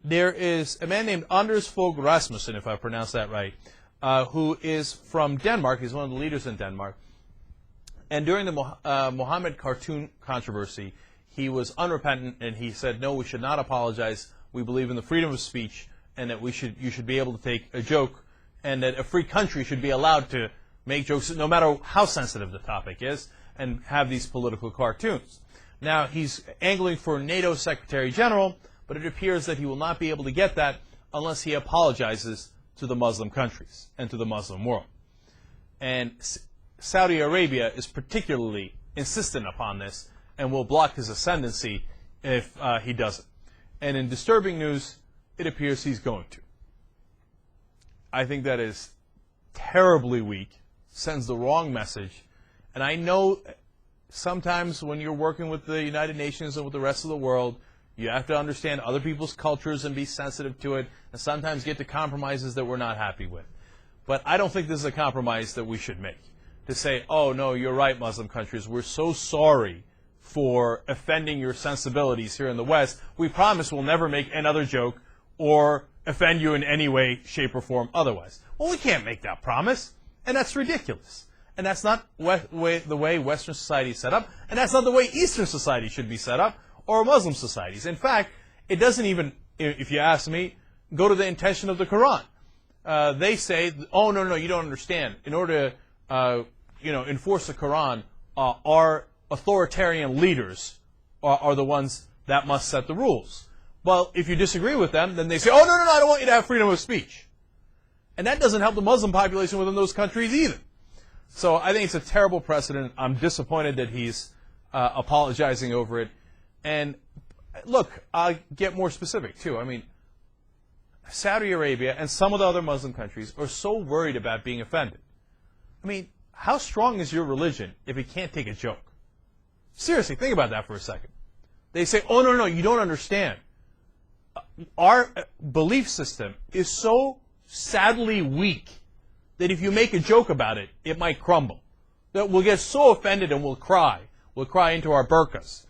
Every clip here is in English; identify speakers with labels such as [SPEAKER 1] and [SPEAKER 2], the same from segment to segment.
[SPEAKER 1] there is a man named Anders Fogh Rasmussen, if I pronounced that right, who is from Denmark. He's one of the leaders in Denmark. And during the Mohamed cartoon controversy, he was unrepentant, and he said, no, we should not apologize. We believe in the freedom of speech, and that you should be able to take a joke, and that a free country should be allowed to make jokes no matter how sensitive the topic is, and have these political cartoons. Now, he's angling for NATO Secretary General, but it appears that he will not be able to get that unless he apologizes to the Muslim countries and to the Muslim world. And Saudi Arabia is particularly insistent upon this and will block his ascendancy if he doesn't. And in disturbing news, it appears he's going to. I think that is terribly weak, sends the wrong message. And I know sometimes when you're working with the United Nations and with the rest of the world, you have to understand other people's cultures and be sensitive to it, and sometimes get to compromises that we're not happy with. But I don't think this is a compromise that we should make. To say, oh, no, you're right, Muslim countries, we're so sorry for offending your sensibilities here in the West. We promise we'll never make another joke or offend you in any way, shape, or form otherwise. Well, we can't make that promise, and that's ridiculous. And that's not the way Western society is set up, and that's not the way Eastern society should be set up, or Muslim societies. In fact, it doesn't even, if you ask me, go to the intention of the Quran. They say, oh, no, you don't understand. In order to enforce the Quran, our authoritarian leaders are the ones that must set the rules. Well, if you disagree with them, then they say, oh, no, I don't want you to have freedom of speech. And that doesn't help the Muslim population within those countries either. So I think it's a terrible precedent. I'm disappointed that he's apologizing over it. And look, I'll get more specific too. I mean, Saudi Arabia and some of the other Muslim countries are so worried about being offended. I mean, how strong is your religion if it can't take a joke? Seriously, think about that for a second. They say, oh, no, you don't understand. Our belief system is so sadly weak that if you make a joke about it, it might crumble. That we'll get so offended and we'll cry. We'll cry into our burqas.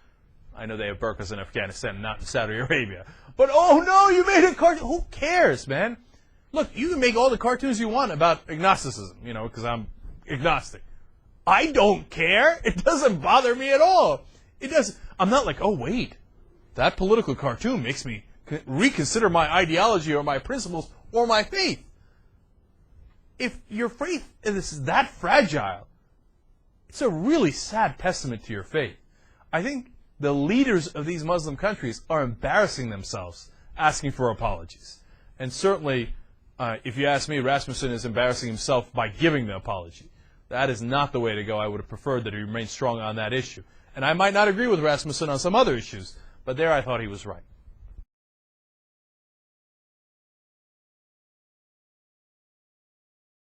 [SPEAKER 1] I know they have burqas in Afghanistan, not in Saudi Arabia. But, oh, no, you made a cartoon. Who cares, man? Look, you can make all the cartoons you want about agnosticism, because I'm agnostic. I don't care. It doesn't bother me at all. It does. I'm not like, oh, wait, that political cartoon makes me reconsider my ideology or my principles or my faith. If your faith is that fragile, it's a really sad testament to your faith. I think the leaders of these Muslim countries are embarrassing themselves asking for apologies. And certainly, if you ask me, Rasmussen is embarrassing himself by giving the apology. That is not the way to go. I would have preferred that he remained strong on that issue. And I might not agree with Rasmussen on some other issues, but there I thought he was right.